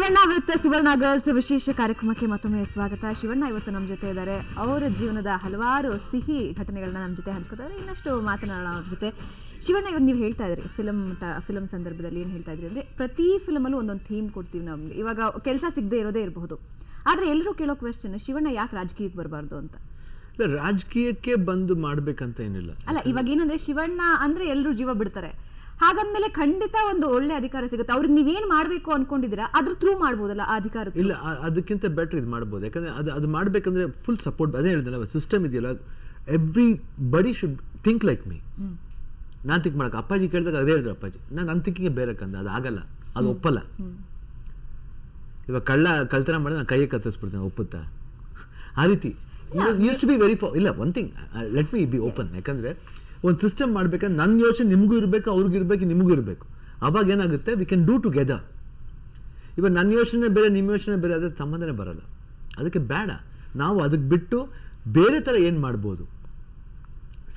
Shivanna with Suvarna girls ವಿಶೇಷ ಕಾರ್ಯಕ್ರಮಕ್ಕೆ ಮತ್ತೊಮ್ಮೆ ಸ್ವಾಗತ. ಶಿವಣ್ಣ ಇವತ್ತು ನಮ್ಮ ಜೊತೆ ಇದ್ದಾರೆ. ಅವರ ಜೀವನದ ಹಲವಾರು ಸಿಹಿ ಘಟನೆಗಳನ್ನ ನಮ್ಮ ಜೊತೆ ಹಂಚ್ಕೊತಾರೆ. ಇನ್ನಷ್ಟು ಮಾತನಾಡೋಣ ಅವ್ರ ಜೊತೆ. ಶಿವಣ್ಣ, ಇವತ್ತು ನೀವು ಹೇಳ್ತಾ ಇದ್ರಿ ಫಿಲಮ್ ಸಂದರ್ಭದಲ್ಲಿ ಏನು ಹೇಳ್ತಾ ಇದ್ರಿ ಅಂದರೆ, ಪ್ರತಿ ಫಿಲಮಲ್ಲೂ ಒಂದೊಂದು ಥೀಮ್ ಕೊಡ್ತೀವಿ ನಮ್ಗೆ. ಇವಾಗ ಕೆಲಸ ಸಿಗದೆ ಇರೋದೇ ಇರಬಹುದು, ಆದರೆ ಎಲ್ಲರೂ ಕೇಳೋ ಕ್ವೆಶ್ಚನ್, ಶಿವಣ್ಣ ಯಾಕೆ ರಾಜಕೀಯಕ್ಕೆ ಬರಬಾರ್ದು ಅಂತ. ಇಲ್ಲ, ರಾಜಕೀಯಕ್ಕೆ ಬಂದು ಮಾಡ್ಬೇಕಂತ ಏನಿಲ್ಲ. ಅಲ್ಲ, ಇವಾಗ ಏನಂದ್ರೆ ಶಿವಣ್ಣ ಅಂದ್ರೆ ಎಲ್ಲರೂ ಜೀವ ಬಿಡ್ತಾರೆ. ಹಾಗಂದ್ಮೇಲೆ ಖಂಡಿತ ಒಂದು ಒಳ್ಳೆ ಅಧಿಕಾರ ಸಿಗುತ್ತೆ. ಅವ್ರಿಗೆ ನೀವೇನ್ ಮಾಡ್ಬೇಕು ಅನ್ಕೊಂಡಿದ್ದೀರಾ ಅದ್ರ ಥ್ರೂ ಮಾಡ್ಬೋದಲ್ಲ ಆ ಅಧಿಕಾರ. ಇಲ್ಲ, ಅದಕ್ಕಿಂತ ಬೆಟರ್ ಇದು ಮಾಡ್ಬೋದು. ಯಾಕಂದ್ರೆ ಅದು ಮಾಡ್ಬೇಕಂದ್ರೆ ಫುಲ್ ಸಪೋರ್ಟ್. ಅದೇ ಹೇಳಿದ್ನಲ್ಲ, ಸಿಸ್ಟಮ್ ಇದೆಯಲ್ಲ, ಎವ್ರಿ ಬಡಿ ಶುಡ್ ಥಿಂಕ್ ಲೈಕ್ ಮೀ. ನಾನು ಥಿಂಕ್ ಮಾಡಕ್ಕೆ ಅಪ್ಪಾಜಿ ಕೇಳಿದಾಗ ಅದೇ ಹೇಳಿದ್ರು ಅಪ್ಪಾಜಿ, ನನ್ನ ಥಿಂಕಿಂಗ್ ಬೇರೆಕಂದ ಅದು ಆಗಲ್ಲ, ಅದು ಒಪ್ಪಲ್ಲ. ಇವಾಗ ಕಳ್ತನ ಮಾಡಿದ್ರೆ ನಾನು ಕೈಗೆ ಕತ್ತರಿಸ್ಬಿಡ್ತೇನೆ, ಒಪ್ಪುತ್ತಾ? ಆ ರೀತಿ ಯೂಸ್ ಟು ಬಿ ವೆರಿ ಇಲ್ಲ. One thing, let me B open. ಯಾಕಂದ್ರೆ ಒಂದು ಸಿಸ್ಟಮ್ ಮಾಡ್ಬೇಕಂದ್ರೆ ನನ್ನ ಯೋಚನೆ ನಿಮಗೂ ಇರಬೇಕು, ಅವ್ರಿಗೂ ಇರಬೇಕು, ನಿಮಗೂ ಇರಬೇಕು. ಅವಾಗ ಏನಾಗುತ್ತೆ, ವಿ ಕ್ಯಾನ್ ಡೂ ಟುಗೆದರ್. ಇವಾಗ ನನ್ನ ಯೋಚನೆ ಬೇರೆ, ನಿಮ್ಮ ಯೋಚನೆ ಬೇರೆ, ಅದ್ರ ಸಂಬಂಧನೇ ಬರಲ್ಲ. ಅದಕ್ಕೆ ಬೇಡ. ನಾವು ಅದಕ್ಕೆ ಬಿಟ್ಟು ಬೇರೆ ಥರ ಏನು ಮಾಡ್ಬೋದು,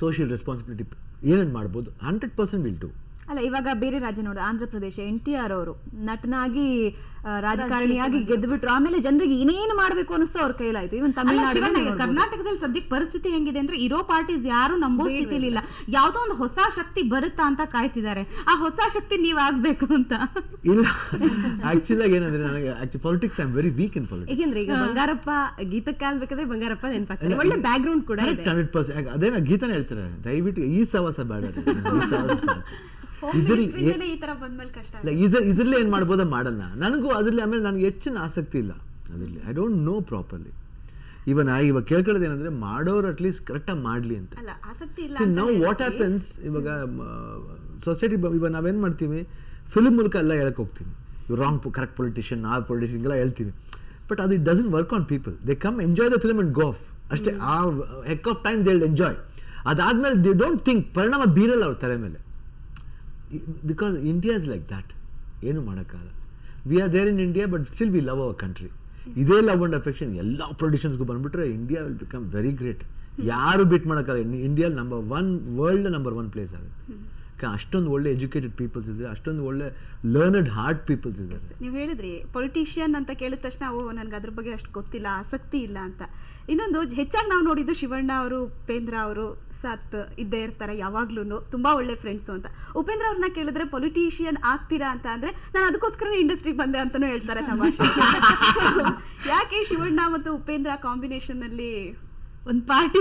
ಸೋಷಿಯಲ್ ರೆಸ್ಪಾನ್ಸಿಬಿಲಿಟಿ ಏನೇನು ಮಾಡ್ಬೋದು, 100% ವಿಲ್ ಡೂ. ಅಲ್ಲ, ಇವಾಗ ಬೇರೆ ರಾಜ್ಯ ನೋಡಿ, ಆಂಧ್ರ ಪ್ರದೇಶ, NTR ಅವರು ನಟನಾಗಿ ರಾಜಕಾರಣಿಯಾಗಿ ಗೆದ್ದುಬಿಟ್ರು. ಆಮೇಲೆ ಜನರಿಗೆ ಇನ್ನೇನು ಮಾಡಬೇಕು ಅನಿಸ್ತು, ಅವ್ರ ಕೈಲಾಯ್ತು. ಇವನ್ ತಮಿಳುನಾಡು, ಕರ್ನಾಟಕದಲ್ಲಿ ಸದ್ಯಕ್ಕೆ ಪರಿಸ್ಥಿತಿ ಹೆಂಗಿದೆ ಅಂದ್ರೆ, ಇರೋ ಪಾರ್ಟೀಸ್ ಯಾರು ನಂಬೋ ಸ್ಥಿತಿಲಿ ಇಲ್ಲ. ಯಾವ್ದೋ ಒಂದು ಹೊಸ ಶಕ್ತಿ ಬರುತ್ತಾ ಅಂತ ಕಾಯ್ತಿದ್ದಾರೆ. ಆ ಹೊಸ ಶಕ್ತಿ ನೀವ್ ಆಗ್ಬೇಕು ಅಂತ. ಇಲ್ಲ, ಆಕ್ಚುಲಿ ಏನಂದ್ರೆ, ನನಗೆ politics I am very weak in politics. ಏಕೆಂದ್ರೆ ಈಗ ಬಂಗಾರಪ್ಪ ಗೀತಕ್ಕೆ ಅನ್ಬೇಕಾದ್ರೆ ಬಂಗಾರಪ್ಪ ನೆನಪಾಗ್ತಾರೆ. ಒಳ್ಳೆ ಬ್ಯಾಕ್ ಗ್ರೌಂಡ್ ಕೂಡ ಇದೆ. 100%. ಅದೇನ ಗೀತಾನೆ ಹೇಳ್ತಾರೆ, ದಯವಿಟ್ಟು ಈ ಸವಾಸ ಬೇಡ. ಇದ್ರಲ್ಲಿ ಏನ್ ಮಾಡ್ಬೋದ ಮಾಡೋಣ. ನನಗೂ ಅದ್ರಲ್ಲಿ ಆಮೇಲೆ ನನಗೆ ಹೆಚ್ಚಿನ ಆಸಕ್ತಿ ಇಲ್ಲ ಅದ್ರಲ್ಲಿ. I don't know properly. ಇವಾಗ ಕೇಳ್ಕೊಳ್ಳೋದು ಏನಂದ್ರೆ, ಮಾಡೋರು ಅಟ್ಲೀಸ್ಟ್ ಕರೆಕ್ಟಾಗಿ ಮಾಡ್ಲಿ ಅಂತ. ನಾವು ವಾಟ್ ಹ್ಯಾಪನ್ಸ್, ಇವಾಗ ಸೊಸೈಟಿ ಇವಾಗ ನಾವೇನ್ ಮಾಡ್ತೀವಿ, ಫಿಲ್ಮ್ ಮೂಲಕ ಎಲ್ಲ ಹೇಳಕ್ ಹೋಗ್ತೀವಿ, ಇವ್ ರಾಂಗ್ ಕರೆಕ್ಟ್ ಪೊಲಿಟಿಷಿಯನ್, ಆ ಪೊಲಿಟಿಷಿಯನ್ ಎಲ್ಲ ಹೇಳ್ತೀವಿ. ಬಟ್ ಅದು it doesn't work on people. They come enjoy the film and go off ಅಷ್ಟೇ. ಆ heck of time they will enjoy. ಅದಾದ್ಮೇಲೆ ದೇ ಡೋಂಟ್ ಥಿಂಕ್, ಪರಿಣಾಮ ಬೀರಲ್ಲ ಅವ್ರ ತಲೆ ಮೇಲೆ. Because India is like that. ಏನು ಮಾಡೋಕ್ಕಾಗಲ್ಲ. We are there in India, but still we love our country. ಇದೇ ಲವ್ ಅಂಡ್ ಅಫೆಕ್ಷನ್ ಎಲ್ಲ ಪೊಲಿಟಿಷಿಯನ್ಸ್ಗೂ ಬಂದ್ಬಿಟ್ರೆ India will become very great. ಯಾರು ಬೀಟ್ ಮಾಡೋಕ್ಕಾಗಲ್ಲ. India number 1, world number 1 place ಆಗುತ್ತೆ. ಅಷ್ಟೊಂದು ಒಳ್ಳೆ ಎಜುಕೇಟೆಡ್ ಪೀಪಲ್ಸ್ ಇದ್ದಾರೆ, ಅಷ್ಟೊಂದು ಒಳ್ಳೆ ಲರ್ನಡ್ ಹಾರ್ಟ್ ಪೀಪಲ್ಸ್ ಇದ್ದಾರೆ. ನೀವು ಹೇಳಿದ್ರಿ ಪೊಲಿಟಿಷಿಯನ್ ಅಂತ ಕೇಳಿದ ತಕ್ಷಣ ನನಗೆ ಅದ್ರ ಬಗ್ಗೆ ಅಷ್ಟು ಗೊತ್ತಿಲ್ಲ, ಆಸಕ್ತಿ ಇಲ್ಲ ಅಂತ. ಇನ್ನೊಂದು ಹೆಚ್ಚಾಗಿ ನಾವು ನೋಡಿದ್ದು, ಶಿವಣ್ಣ ಅವರು ಉಪೇಂದ್ರ ಅವರು ಸಾತ್ ಇದ್ದೇ ಇರ್ತಾರೆ ಯಾವಾಗ್ಲೂ, ತುಂಬಾ ಒಳ್ಳೆ ಫ್ರೆಂಡ್ಸು ಅಂತ. ಉಪೇಂದ್ರ ಅವ್ರನ್ನ ಕೇಳಿದ್ರೆ ಪೊಲಿಟಿಷಿಯನ್ ಆಗ್ತೀರಾ ಅಂತ ಅಂದ್ರೆ, ನಾನು ಅದಕ್ಕೋಸ್ಕರ ಇಂಡಸ್ಟ್ರಿಗೆ ಬಂದೆ ಅಂತಾನೂ ಹೇಳ್ತಾರೆ ತಮಾಷೆ. ಯಾಕೆ ಶಿವಣ್ಣ ಮತ್ತು ಉಪೇಂದ್ರ ಕಾಂಬಿನೇಷನ್ ಅಲ್ಲಿ ಒಂದು ಪಾರ್ಟಿ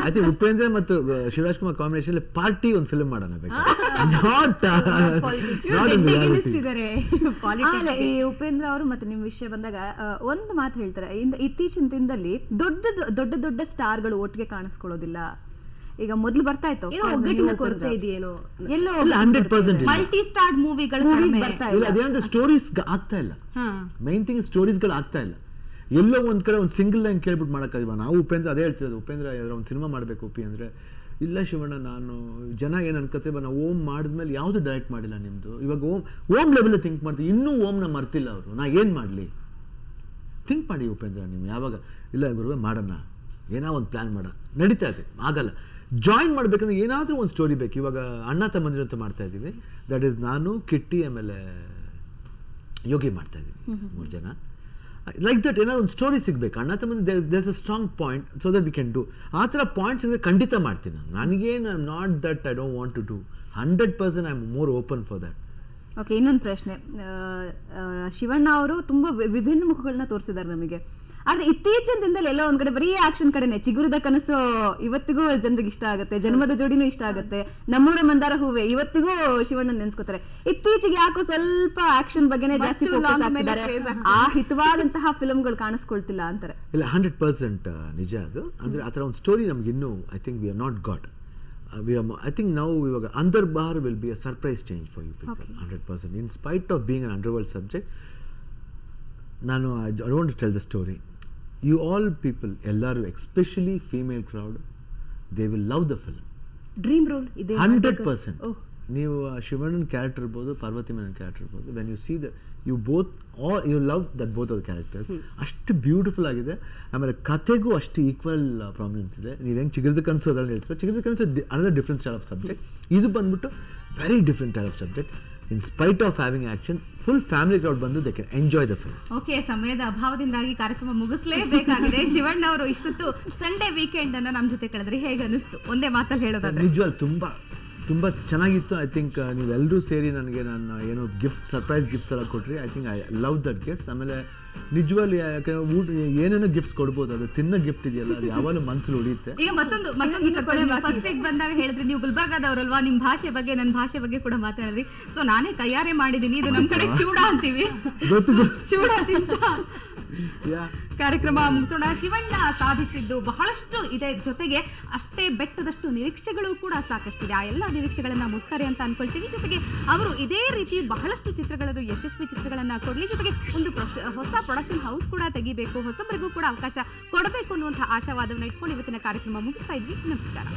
ಐ ಥಿಂಕ್ ಉಪೇಂದ್ರ ಮತ್ತು ಶಿವರಾಜ್ ಕುಮಾರ್ ಕಾಂಬಿನೇಷನ್ ಪಾರ್ಟಿ ಒಂದು ಫಿಲ್ಮ್ ಮಾಡೋಣ ಬೇಕು. ಈ ಉಪೇಂದ್ರ ಅವರು ಮತ್ತೆ ನಿಮ್ ವಿಷಯ ಬಂದಾಗ ಒಂದು ಮಾತು ಹೇಳ್ತಾರೆ, ಇತ್ತೀಚಿನ ದಿನದಲ್ಲಿ ದೊಡ್ಡ ದೊಡ್ಡ ಸ್ಟಾರ್ಗಳು ಒಟ್ಟಿಗೆ ಕಾಣಿಸ್ಕೊಳ್ಳೋದಿಲ್ಲ. ಈಗ ಮೊದಲು ಬರ್ತಾ ಇತ್ತು, ಎಲ್ಲೋ 100% ಮಲ್ಟಿ ಸ್ಟಾರ್ ಮೂವಿಗಳು ಬರ್ತಾ ಇಲ್ಲ. ಅದೇನಂದ್ರೆ ಸ್ಟೋರೀಸ್ ಆಗ್ತಾ ಇಲ್ಲ. ಮೈನ್ ಥಿಂಗ್ ಸ್ಟೋರೀಸ್ಗಳು ಆಗ್ತಾ ಇಲ್ಲ. ಎಲ್ಲೋ ಒಂದ್ ಕಡೆ ಒಂದು ಸಿಂಗಲ್ ಲೈನ್ ಕೇಳ್ಬಿಟ್ಟು ಮಾಡೋಕ್ಕಾಗಿಲ್ವಾ? ನಾವು ಉಪೇಂದ್ರ ಅದೇ ಹೇಳ್ತಿರೋದು, ಉಪೇಂದ್ರ ಯಾವ್ದಾರ ಒಂದು ಸಿನಿಮಾ ಮಾಡಬೇಕು ಉಪಿ ಅಂದರೆ, ಇಲ್ಲ ಶಿವಣ್ಣ, ನಾನು ಜನ ಏನು ಅನ್ಕೋತೀವಿ, ನಾವು ಓಮ್ ಮಾಡಿದ್ಮೇಲೆ ಯಾವುದು ಡೈರೆಕ್ಟ್ ಮಾಡಿಲ್ಲ ನಿಮ್ಮದು. ಇವಾಗ ಓಮ್ ಲೆವೆಲ್ ಥಿಂಕ್ ಮಾಡ್ತೀವಿ, ಇನ್ನೂ ಓಮ್ನ ಮರ್ತಿಲ್ಲ ಅವರು. ನಾ ಏನು ಮಾಡಲಿ? ಥಿಂಕ್ ಮಾಡಿ ಉಪೇಂದ್ರ, ನೀವು ಯಾವಾಗ ಇಲ್ಲ ಗುರುವೆ ಮಾಡೋಣ, ಏನೋ ಒಂದು ಪ್ಲ್ಯಾನ್ ಮಾಡೋಣ, ನಡೀತಾ ಇದೆ. ಆಗಲ್ಲ, ಜಾಯಿನ್ ಮಾಡಬೇಕಂದ್ರೆ ಏನಾದರೂ ಒಂದು ಸ್ಟೋರಿ ಬೇಕು. ಇವಾಗ ಅಣ್ಣ ತಮ್ಮಂದಿರ ಅಂತ ಮಾಡ್ತಾ ಇದ್ದೀವಿ, ದಟ್ ಈಸ್ ನಾನು, ಕಿಟ್ಟಿ, ಆಮೇಲೆ ಯೋಗಿ ಮಾಡ್ತಾ ಇದ್ದೀವಿ, 3 ಜನ. ಲೈಕ್ ದಟ್ ಏನಾದ್ರು ಒಂದು ಸ್ಟೋರಿ ಸಿಗಬೇಕು. ಅಣ್ಣ ತಮ್ಮ there's a strong point, so that we can do. ಆ ಥರ ಪಾಯಿಂಟ್ಸ್ ಇದ್ದರೆ ಖಂಡಿತ ಮಾಡ್ತೀನಿ ನಾನು. ನನಗೇನು I am not that I don't want to do. 100% I am more open for that. Okay, ಇನ್ನೊಂದು ಪ್ರಶ್ನೆ. ಶಿವಣ್ಣ ಅವರು ತುಂಬ ವಿಭಿನ್ನ ಮುಖಗಳನ್ನ ತೋರಿಸಿದ್ದಾರೆ ನಮಗೆ. ಆದ್ರೆ ಇತ್ತೀಚಿನ ದಿನದಲ್ಲಿ ಎಲ್ಲ ಒಂದ್ ಕಡೆ ಬರೀ ಆಕ್ಷನ್ ಕಡೆನೆ. ಚಿಗುರದ ಕನಸು ಇವತ್ತಿಗೂ ಜನರಿಗೆ ಇಷ್ಟ ಆಗುತ್ತೆ, ಜನ್ಮದ ಜೋಡಿನೂ ಇಷ್ಟ ಆಗುತ್ತೆ, ನಮ್ಮೂರ ಮಂದಾರ ಹೂವೆ ಇವತ್ತಿಗೂ ಶಿವಣ್ಣ ನೆನ್ಸ್ಕೊತಾರೆ. ಇತ್ತೀಚೆಗೆ ಯಾಕೋ ಸ್ವಲ್ಪ ಆಕ್ಷನ್ ಬಗ್ಗೆನೇ ಜಾಸ್ತಿ ಫೋಕಸ್ ಆಗ್ತಿದ್ದಾರೆ. ಆ ಹಿತವಾದಂತಹ ಫಿಲ್ಮ್ಗಳು ಕಾಣಿಸ್ಕೊಳ್ತಿಲ್ಲ ಅಂತಾರೆ. ಇಲ್ಲ, 100% ನಿಜ ಅದು. ಅಂದ್ರೆ ಆ ಥರ ಒಂದು ಸ್ಟೋರಿ ನಮ್ಗೆ ಇನ್ನೂ I think we are not got. I think now ಇವಾಗ Andar Bahar will be a surprise change for you people. Okay. 100%. In spite of being an underworld subject, I don't want to tell the story. You all people, ellaru, especially female crowd, they will love the film. Dream role ಇದೆ 100%. ನೀವು ಶಿವಣ್ಣನ character ಇರ್ಬೋದು, Parvathy Menon character ಇರ್ಬೋದು, when you see the you love that both of the characters. ಅಷ್ಟು beautiful ಆಗಿದೆ. ಆಮೇಲೆ ಕಥೆಗೂ ಅಷ್ಟು equal problems ಇದೆ. ನೀವು ಹೆಂಗೆ ಚಿಗುರದ ಕನಸು ಅದರಲ್ಲಿ ಹೇಳ್ತೀರೋ, Chigurida Kanasu another different style of subject. ಇದು ಬಂದ್ಬಿಟ್ಟು very different type of subject. In spite of having action full family crowd ಬಂದು they can enjoy the film. Okay, ಸಮಯದ ಅಭಾವದಿಂದಾಗಿ ಕಾರ್ಯಕ್ರಮ ಮುಗಿಸ್ಲೇಬೇಕಾಗಿದೆ. ಶಿವಣ್ಣ ಅವರು ಇಷ್ಟೊತ್ತು ಸಂಡೇ ವೀಕೆಂಡ್ ಅನ್ನ ನಮ್ಮ ಜೊತೆ ಕಳೆದ್ರಿ, ಹೇಗೆ ಅನಿಸ್ತು ಒಂದೇ ಮಾತಲ್ಲಿ ಹೇಳೋದಾದ್ರೆ? ನಿಜವಾಗ್ ತುಂಬ ಚೆನ್ನಾಗಿತ್ತು. ಐ ಥಿಂಕ್ ನೀವೆಲ್ಲರೂ ಸೇರಿ ನನಗೆ ನಾನು ಏನೋ ಗಿಫ್ಟ್, ಸರ್ಪ್ರೈಸ್ ಗಿಫ್ಟ್ಸ್ ಎಲ್ಲ ಕೊಟ್ರಿ. I think I love that gifts. ಆಮೇಲೆ ನಿಜವಾಗ್ಲಿ ಯಾಕಂದ್ರೆ ಊಟ ಏನೇನೋ ಗಿಫ್ಟ್ಸ್ ಕೊಡ್ಬೋದು, ಅದು ತಿನ್ನೋ ಗಿಫ್ಟ್ ಇದೆಯಲ್ಲ ಅದು ಯಾವಾಗಲೂ ಮನಸ್ಸಲ್ಲಿ ಉಳಿಯುತ್ತೆ. ಈಗ ಮತ್ತೊಂದು ಫಸ್ಟ್ ಬಂದಾಗ ಹೇಳಿದ್ರಿ ನೀವು ಗುಲ್ಬರ್ಗಾದವ್ರಲ್ವಾ, ನಿಮ್ಮ ಭಾಷೆ ಬಗ್ಗೆ ನನ್ನ ಭಾಷೆ ಬಗ್ಗೆ ಕೂಡ ಮಾತಾಡಿದ್ರಿ. ಸೊ ನಾನೇ ಕೈಯಾರೆ ಮಾಡಿದ್ದೀನಿ, ಇದು ನಮ್ಮ ಕಡೆ ಚೂಡ ಅಂತೀವಿ, ಚೂಡ ತಿಂತ ಕಾರ್ಯಕ್ರಮ ಮುಗಿಸೋಣ. ಶಿವಣ್ಣ ಸಾಧಿಸಿದ್ದು ಬಹಳಷ್ಟು ಇದೆ, ಜೊತೆಗೆ ಅಷ್ಟೇ ಬೆಟ್ಟದಷ್ಟು ನಿರೀಕ್ಷೆಗಳು ಕೂಡ ಸಾಕಷ್ಟಿದೆ. ಆ ಎಲ್ಲ ನಿರೀಕ್ಷೆಗಳನ್ನ ಮುಟ್ತಾರೆ ಅಂತ ಅನ್ಕೊಳ್ತೀವಿ. ಜೊತೆಗೆ ಅವರು ಇದೇ ರೀತಿ ಬಹಳಷ್ಟು ಚಿತ್ರಗಳದ್ದು ಯಶಸ್ವಿ ಚಿತ್ರಗಳನ್ನ ಕೊಡ್ಲಿ, ಜೊತೆಗೆ ಒಂದು ಹೊಸ ಪ್ರೊಡಕ್ಷನ್ ಹೌಸ್ ಕೂಡ ತೆಗಿಬೇಕು, ಹೊಸಬರಿಗೂ ಕೂಡ ಅವಕಾಶ ಕೊಡಬೇಕು ಅನ್ನುವಂತಹ ಆಶಾವಾದವನ್ನು ಇಟ್ಕೊಂಡು ಇವತ್ತಿನ ಕಾರ್ಯಕ್ರಮ ಮುಗಿಸ್ತಾ ಇದ್ವಿ. ನಮಸ್ಕಾರ.